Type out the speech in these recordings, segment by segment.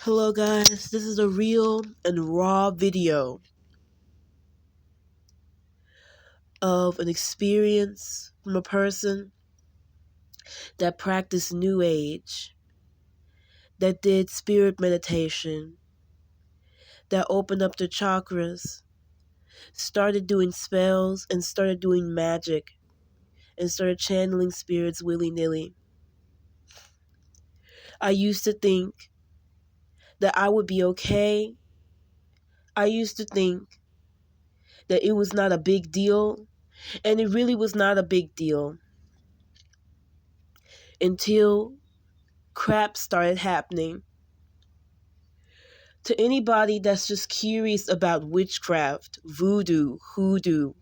Hello guys, this is a real and raw video of an experience from a person that practiced New Age, that did spirit meditation, that opened up their chakras, started doing spells and started doing magic, and started channeling spirits willy-nilly. I used to think that I would be okay. I used to think that it was not a big deal, and it really was not a big deal until crap started happening. To anybody that's just curious about witchcraft, voodoo, hoodoo,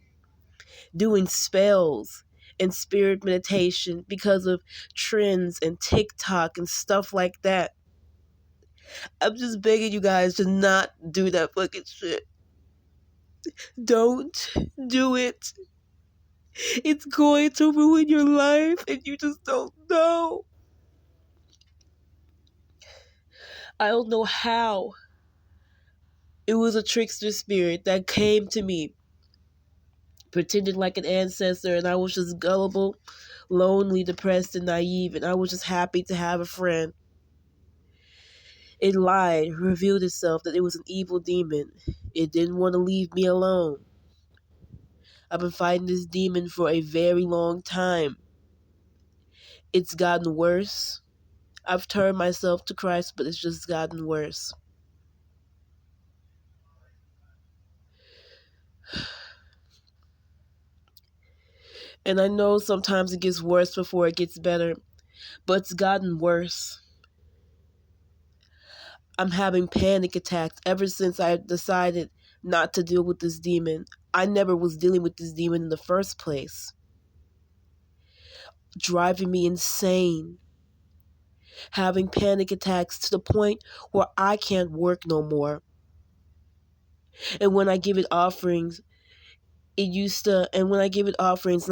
doing spells and spirit meditation because of trends and TikTok and stuff like that, I'm just begging you guys to not do that fucking shit. Don't do it. It's going to ruin your life and you just don't know. I don't know how. It was a trickster spirit that came to me, pretended like an ancestor, and I was just gullible, lonely, depressed, and naive, and I was just happy to have a friend. It lied, revealed itself that it was an evil demon. It didn't want to leave me alone. I've been fighting this demon for a very long time. It's gotten worse. I've turned myself to Christ, but it's just gotten worse. And I know sometimes it gets worse before it gets better, but it's gotten worse. I'm having panic attacks ever since I decided not to deal with this demon. I never was dealing with this demon in the first place. Driving me insane. Having panic attacks to the point where I can't work no more. And when I give it offerings, and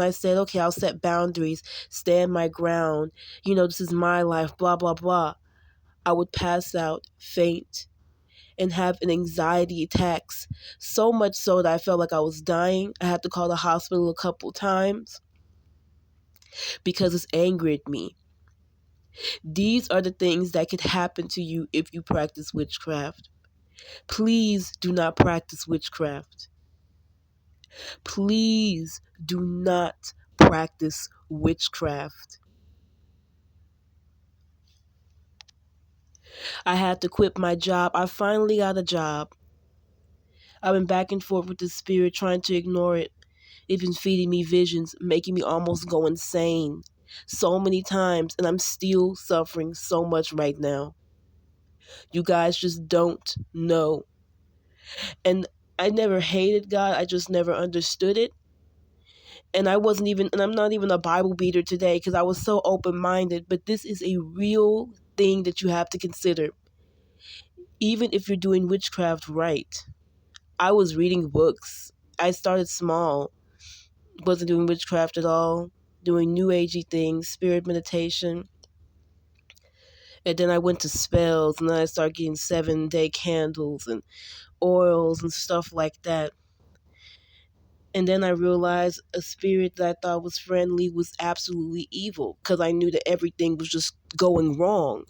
I said, okay, I'll set boundaries, stand my ground, this is my life, blah, blah, blah, I would pass out, faint, and have an anxiety attacks, so much so that I felt like I was dying. I had to call the hospital a couple times because it's angered me. These are the things that could happen to you if you practice witchcraft. Please do not practice witchcraft. Please do not practice witchcraft. I had to quit my job. I finally got a job. I've been back and forth with the spirit, trying to ignore it. It's been feeding me visions, making me almost go insane so many times, and I'm still suffering so much right now. You guys just don't know. And I never hated God, I just never understood it. And I'm not even a Bible beater today because I was so open-minded, but this is a real thing that you have to consider. Even if you're doing witchcraft right. I was reading books. I started small. Wasn't doing witchcraft at all. Doing new agey things, spirit meditation. And then I went to spells, and then I started getting 7-day candles and oils and stuff like that. And then I realized a spirit that I thought was friendly was absolutely evil because I knew that everything was just going wrong.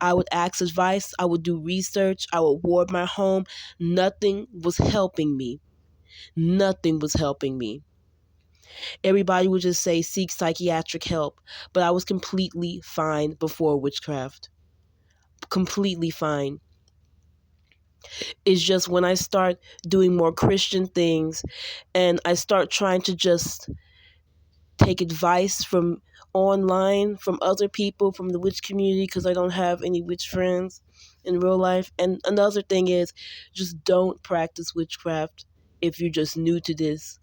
I would ask advice, I would do research, I would ward my home. Nothing was helping me. Nothing was helping me. Everybody would just say, seek psychiatric help. But I was completely fine before witchcraft. Completely fine. It's just when I start doing more Christian things and I start trying to just take advice from online, from other people, from the witch community, because I don't have any witch friends in real life. And another thing is, just don't practice witchcraft if you're just new to this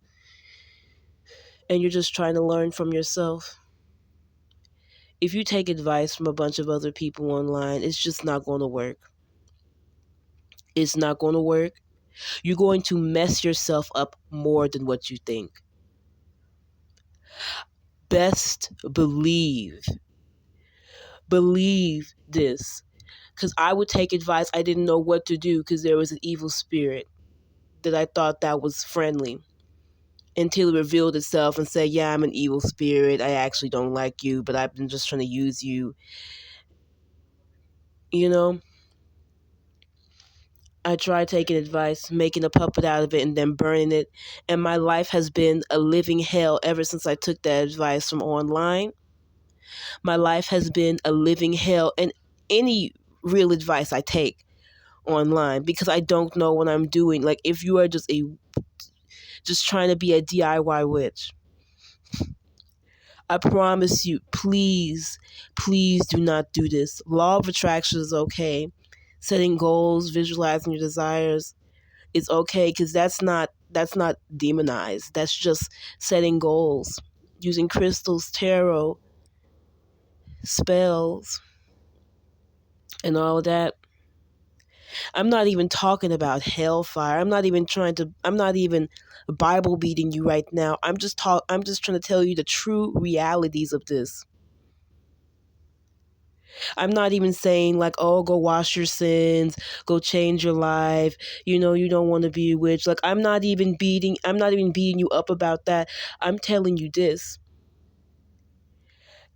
and you're just trying to learn from yourself. If you take advice from a bunch of other people online, it's just not going to work. It's not going to work. You're going to mess yourself up more than what you think. Best believe this. Because I would take advice. I didn't know what to do because there was an evil spirit that I thought that was friendly, until it revealed itself and said, yeah, I'm an evil spirit. I actually don't like you, but I've been just trying to use you. You know, I tried taking advice, making a puppet out of it, and then burning it. And my life has been a living hell ever since I took that advice from online. My life has been a living hell. And any real advice I take online, because I don't know what I'm doing. Like, if you are just trying to be a DIY witch, I promise you, please, please do not do this. Law of attraction is okay. Setting goals, visualizing your desires is okay, because that's not demonized. That's just setting goals, using crystals, tarot, spells, and all of that. I'm not even talking about hellfire. I'm not even Bible beating you right now. I'm just trying to tell you the true realities of this. I'm not even saying like, oh, go wash your sins, go change your life. You don't want to be a witch. Like, I'm not even beating you up about that. I'm telling you this,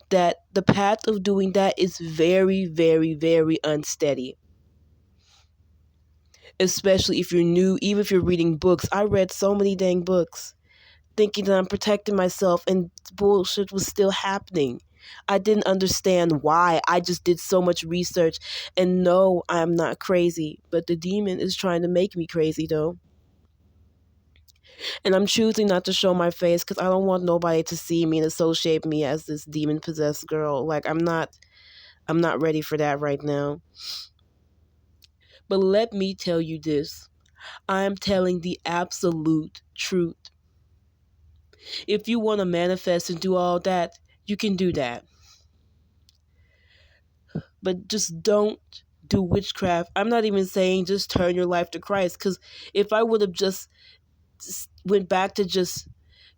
that the path of doing that is very, very, very unsteady. Especially if you're new, even if you're reading books. I read so many dang books thinking that I'm protecting myself, and bullshit was still happening. I didn't understand why. I just did so much research. And no, I'm not crazy. But the demon is trying to make me crazy, though. And I'm choosing not to show my face because I don't want nobody to see me and associate me as this demon-possessed girl. Like, I'm not ready for that right now. But let me tell you this. I'm telling the absolute truth. If you want to manifest and do all that, you can do that. But just don't do witchcraft. I'm not even saying just turn your life to Christ, because if I would have just went back to just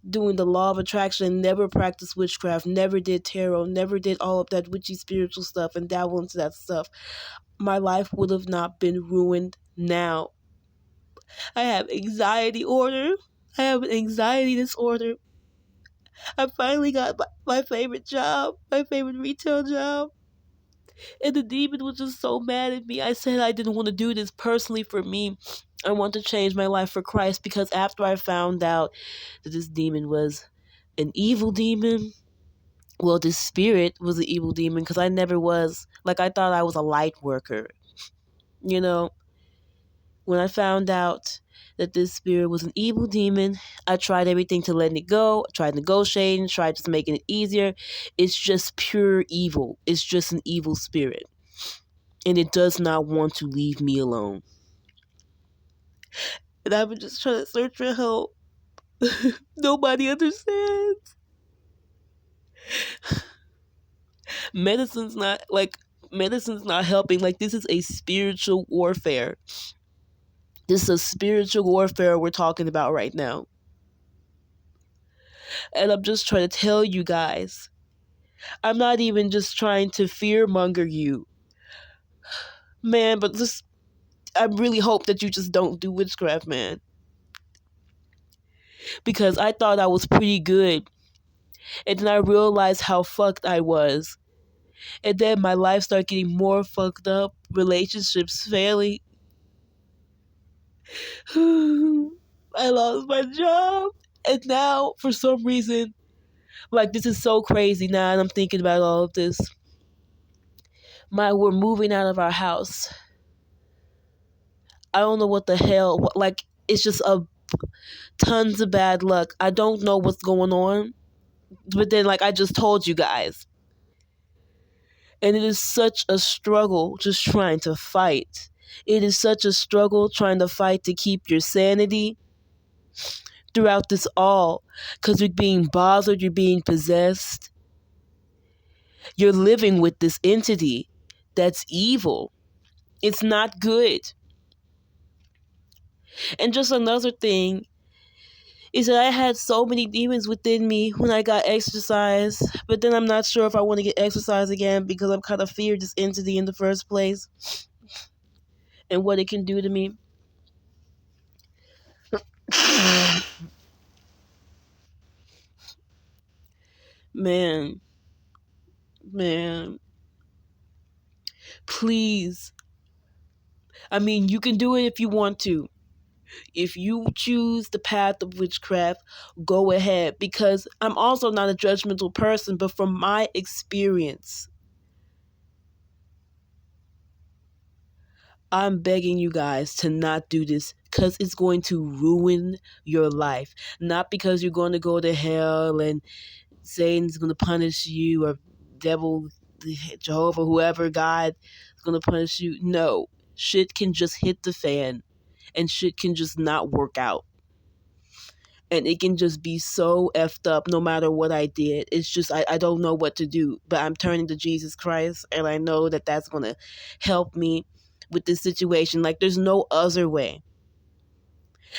doing the law of attraction, never practiced witchcraft, never did tarot, never did all of that witchy spiritual stuff and dabble into that stuff, my life would have not been ruined now. I have anxiety order. I have an anxiety disorder. I finally got my favorite job, my favorite retail job. And the demon was just so mad at me. I said I didn't want to do this personally for me. I want to change my life for Christ, because after I found out that this demon was an evil demon, well, this spirit was an evil demon, because I never was, like, I thought I was a light worker. You know, when I found out that this spirit was an evil demon, I tried everything to let it go. I tried negotiating, tried just making it easier. It's just pure evil. It's just an evil spirit. And it does not want to leave me alone. And I've been just trying to search for help. Nobody understands. Medicine's not helping. Like, this is a spiritual warfare. This is a spiritual warfare we're talking about right now. And I'm just trying to tell you guys, I'm not even just trying to fear monger you, man, but just, I really hope that you just don't do witchcraft, man. Because I thought I was pretty good. And then I realized how fucked I was. And then my life started getting more fucked up. Relationships failing. I lost my job. And now, for some reason, like, this is so crazy now, and I'm thinking about all of this. We're moving out of our house. I don't know what the hell. Like, it's just tons of bad luck. I don't know what's going on. But then, like I just told you guys. And it is such a struggle just trying to fight. It is such a struggle trying to fight to keep your sanity throughout this all. Because you're being bothered, you're being possessed. You're living with this entity that's evil. It's not good. And just another thing is that I had so many demons within me when I got exercise, but then I'm not sure if I want to get exercise again because I'm kind of feared this entity in the first place and what it can do to me. Man, man, please. I mean, you can do it if you want to. If you choose the path of witchcraft, go ahead. Because I'm also not a judgmental person, but from my experience, I'm begging you guys to not do this because it's going to ruin your life. Not because you're going to go to hell and Satan's going to punish you or devil, Jehovah, whoever, God is going to punish you. No, shit can just hit the fan and shit can just not work out. And it can just be so effed up no matter what I did. It's just, I don't know what to do. But I'm turning to Jesus Christ, and I know that that's going to help me with this situation. Like, there's no other way.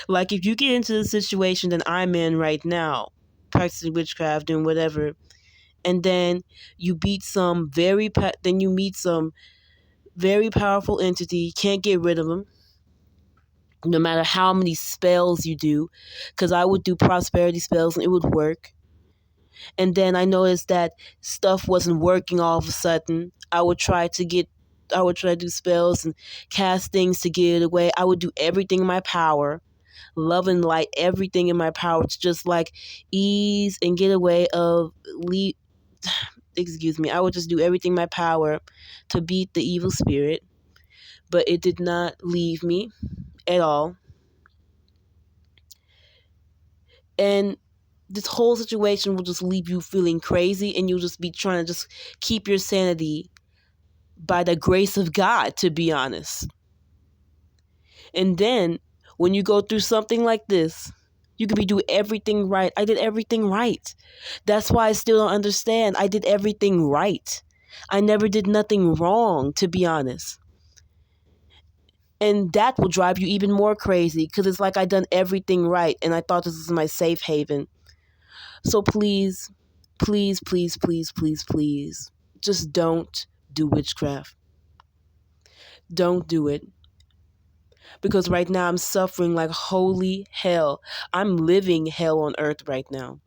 Like, if you get into the situation that I'm in right now, practicing witchcraft, doing whatever, and then you beat some then you meet some very powerful entity, can't get rid of them, no matter how many spells you do, because I would do prosperity spells and it would work. And then I noticed that stuff wasn't working all of a sudden. I would try to do spells and cast things to get it away. I would do everything in my power, love and light, everything in my power to just like ease and get away of excuse me. I would just do everything in my power to beat the evil spirit, but it did not leave me at all. And this whole situation will just leave you feeling crazy, and you'll just be trying to just keep your sanity by the grace of God, to be honest. And then when you go through something like this, you could be doing everything right. I did everything right. That's why I still don't understand. I did everything right. I never did nothing wrong, to be honest. And that will drive you even more crazy because it's like I done everything right and I thought this was my safe haven. So please, please, please, please, please, please, just don't do witchcraft. Don't do it. Because right now I'm suffering like holy hell. I'm living hell on earth right now.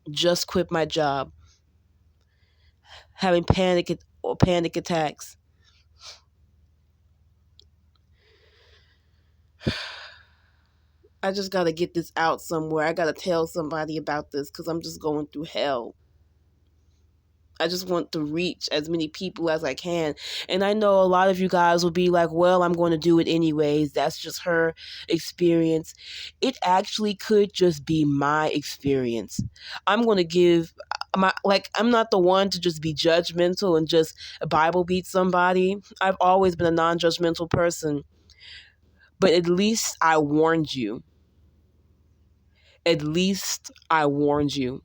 Just quit my job. Having panic attacks. I just got to get this out somewhere. I got to tell somebody about this because I'm just going through hell. I just want to reach as many people as I can. And I know a lot of you guys will be like, well, I'm going to do it anyways. That's just her experience. It actually could just be my experience. I'm going to give I'm not the one to just be judgmental and just Bible beat somebody. I've always been a non-judgmental person. But at least I warned you. At least I warned you.